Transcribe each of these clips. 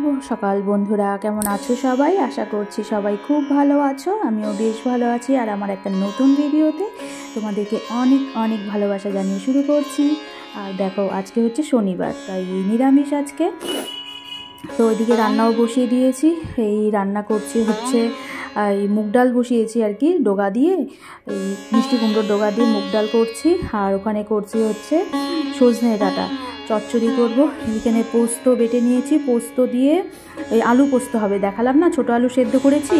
শুভ সকাল বন্ধুরা, কেমন আছো সবাই? আশা করছি সবাই খুব ভালো আছো। আমিও বেশ ভালো আছি। আর আমার একটা নতুন ভিডিওতে তোমাদেরকে অনেক অনেক ভালোবাসা জানিয়ে শুরু করছি। আর দেখো, আজকে হচ্ছে শনিবার, তাই নিরামিষ আজকে। তো ওইদিকে রান্নাও বসিয়ে দিয়েছি। এই রান্না করছি হচ্ছে এই মুগ ডাল বসিয়েছি আর কি, ডোগা দিয়ে, এই মিষ্টি কুমড়োর ডোগা দিয়ে মুগ ডাল করছি। আর ওখানে করছি হচ্ছে সজনে ডাঁটা চচ্চড়ি করবো। এখানে পোস্ত বেটে নিয়েছি, পোস্ত দিয়ে ওই আলু পোস্ত হবে, দেখালাম না ছোটো আলু সেদ্ধ করেছি,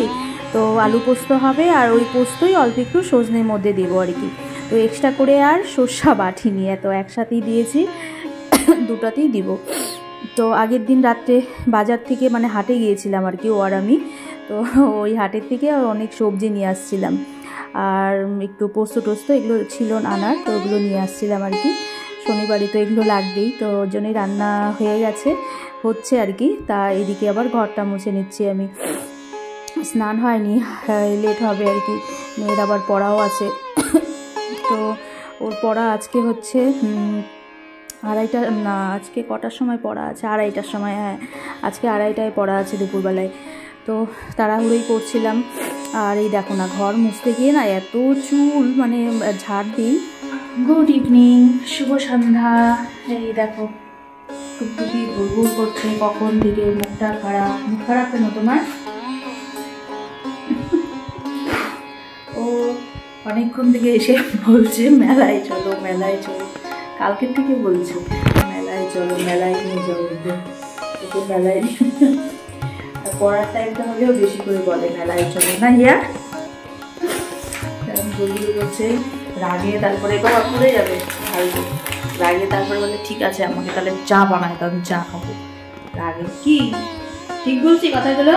তো আলু পোস্ত হবে। আর ওই পোস্তই অল্প একটু সজনের মধ্যে দেবো আর কি। তো এক্সট্রা করে আর সর্ষা বাটিনি, এত একসাথেই দিয়েছি, দুটাতেই দিব। তো আগের দিন রাত্রে বাজার থেকে মানে হাটে গিয়েছিলাম আর কি, ও আর আমি। তো ওই হাটের থেকে অনেক সবজি নিয়ে আসছিলাম, আর একটু পোস্ত টোস্ত এগুলো ছিল আনার, তো ওগুলো নিয়ে আসছিলাম আর কি। শনিবারে তো এগুলো লাগবেই, তো ওর জন্যই রান্না হয়ে গেছে, হচ্ছে আর কি। তা এদিকে আবার ঘরটা মুছে নিচ্ছি আমি, স্নান হয়নি, লেট হবে আর কি। মেয়ের আবার পড়াও আছে, তো ওর পড়া আজকে হচ্ছে আড়াইটা না, আজকে কটার সময় পড়া আছে? আড়াইটার সময়, হ্যাঁ আজকে আড়াইটায় পড়া আছে দুপুরবেলায়। তো তাড়াহুড়োই করছিলাম। আর এই দেখো না, ঘর মুছতে গিয়ে না এত চুল, মানে ঝাড় দিই। গুড ইভিনিং, শুভ সন্ধ্যা। এই দেখো টুকটুকি গুড়গুড় করছে কখন থেকে, মুখটা খারাপ। মুখ খারাপ কেন তোমার? ও অনেকক্ষণ থেকে এসে বলছে মেলায় চলো মেলায় চলো, কালকের থেকে বলছে মেলায় চলো, মেলায় নিয়ে যাবো, ওকে মেলায়। আর পড়ার টাইমটা হলেও বেশি করে বলে মেলায় চলো না হিয়া। বলগুলো বলছে রাগে, তারপরে বাবা পড়ে যাবে ভাই, রাগে তারপরে বলে ঠিক আছে আমাকে তাহলে চা বানায়, তো আমি চা খাবো। রাগে কি ঠিক বলছি কথাগুলো?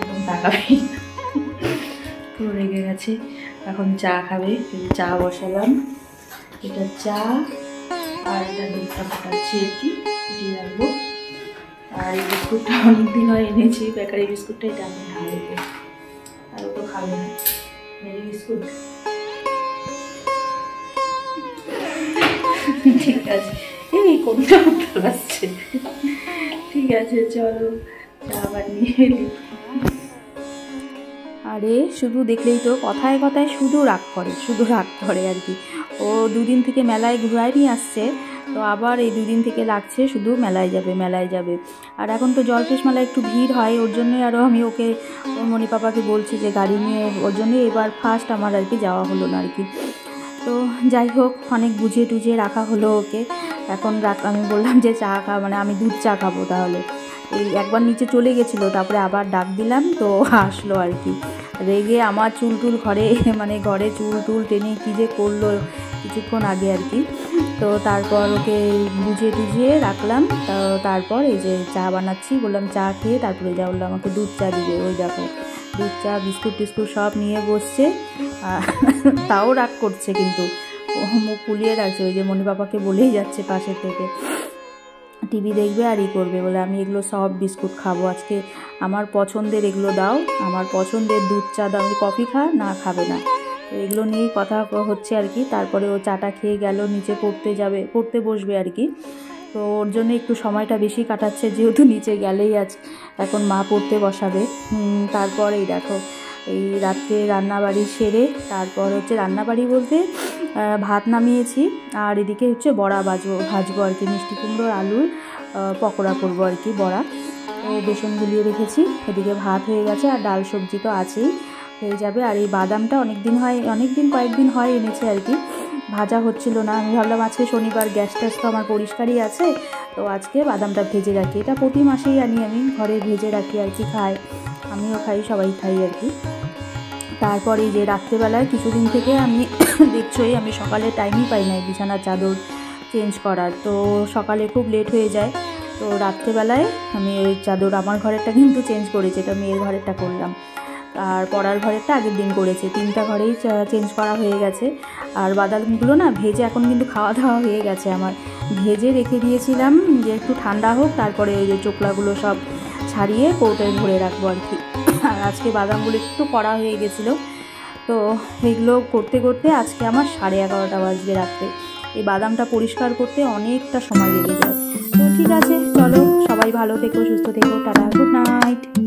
এখন তাকাবি, পুরো রেগে গেছে। এখন চা খাবে, চা বসালাম, এটা চা আর এটা দুধটা ফাটাচ্ছি আর কি, দিয়ে রাখবো। আর এই বিস্কুটটা অনেকদিন হয় এনেছি, বেকারি বিস্কুটটা, এটা আমি ঢালবো। আর ও তো খাবে না মেরি বিস্কুট। ঠিক আছে, এই কোনটা উঠতে আসছে। ঠিক আছে চলো চা বানিয়ে এলি। আরে শুধু দেখলেই তো কথায় কথায় শুধু রাগ করে আর কি। ও দুদিন থেকে মেলায় ঘুরায় নিয়ে আসছে, তো আবার এই দুদিন থেকে লাগছে শুধু মেলায় যাবে। আর এখন তো জলপেশ মেলায় একটু ভিড় হয়, ওর জন্যই আরও আমি ওকে, ওর মনি পাপাকে বলছি যে গাড়ি নিয়ে, ওর জন্যই এবার ফার্স্ট আমার আর কি যাওয়া হলো না আর কি। তো যাই হোক, অনেক বুঝিয়ে টুঝিয়ে রাখা হলো ওকে। এখন আমি বললাম যে চা মানে আমি দুধ চা খাবো তাহলে। এই একবার নিচে চলে গেছিলো, তারপরে আবার ডাক দিলাম, তো আসলো আর কি। রেগে আমার চুল ঘরে, মানে ঘরে চুল টেনে কী যে করলো কিছুক্ষণ আগে আর কি। তো তারপর ওকে বুঝিয়ে টুঝিয়ে রাখলাম। তারপর এই যে চা বানাচ্ছি, বললাম চা খেয়ে তারপরে যা, বললাম আমাকে দুধ চা দিবে। ওই দেখো দুধ চা বিস্কুট টিস্কুট সব নিয়ে বসছে, তাও রাগ করছে, কিন্তু মুখ ফুলিয়ে রাখছে। ওই যে মনি বাবাকে বলেই যাচ্ছে পাশে থেকে, টিভি দেখবে আর করবে বলে, আমি এগুলো সব বিস্কুট খাবো আজকে, আমার পছন্দের এগুলো দাও, আমার পছন্দের দুধ চা দাও, আমি কফি না খাবে না। তো এগুলো নিয়েই কথা হচ্ছে আর কি। তারপরে ও চাটা খেয়ে গেল, নিচে পড়তে বসবে আর কি। তো ওর জন্য একটু সময়টা বেশি কাটাচ্ছে, যেহেতু নিচে গেলেই এখন মা পড়তে বসাবে। তারপর এই দেখো, এই রাত্রে রান্নাবাড়ি সেরে তারপর হচ্ছে, রান্নাবাড়ি বলতে ভাত নামিয়েছি, আর এদিকে হচ্ছে বড়া ভাজবো আর কি, মিষ্টি কুমড়োর আলুর পকোড়া করবো আর কি, বড়া। তো বেসন গুলিয়ে রেখেছি, এদিকে ভাত হয়ে গেছে, আর ডাল সবজি তো আছেই, হয়ে যাবে। আর এই বাদামটা কয়েকদিন হয় এনেছে আর কি, ভাজা হচ্ছিল না। আমি ভাবলাম আজকে শনিবার, গ্যাস ট্যাস তো আমার পরিষ্কারই আছে, তো আজকে বাদামটা ভেজে রাখি। এটা প্রতি মাসেই আনি আমি, ঘরে ভেজে রাখি আর কি, আমিও খাই, সবাই খাই আর কি। তারপরে এই যে রাত্রেবেলায় কিছুদিন থেকে আমি দেখছোই, আমি সকালে টাইমই পাই না বিছানার চাদর চেঞ্জ করার, তো সকালে খুব লেট হয়ে যায়। তো রাত্রেবেলায় আমি ওই চাদর, আমার ঘরেরটা কিন্তু চেঞ্জ করেছি, এটা মেয়ের ঘরেরটা করলাম, আর পড়ার ঘরেরটা আগের দিন করেছে। 3টা ঘরেই চেঞ্জ করা হয়ে গেছে। আর বাদামগুলো না ভেজে, এখন কিন্তু খাওয়া দাওয়া হয়ে গেছে আমার, ভেজে রেখে দিয়েছিলাম যে একটু ঠান্ডা হোক, তারপরে ওই যে চোকলাগুলো সব ছাড়িয়ে কৌটোয় ভরে রাখবো আর কি। আর আজকে বাদামগুলো একটু কড়া হয়ে গেছিলো, তো এগুলো করতে করতে আজকে আমার 11:30 বাজবে রাত্রে। এই বাদামটা পরিষ্কার করতে অনেকটা সময় লেগে যায়। তো ঠিক আছে চলো, সবাই সবাই ভালো থেকো, সুস্থ থেকো। Tata, good night.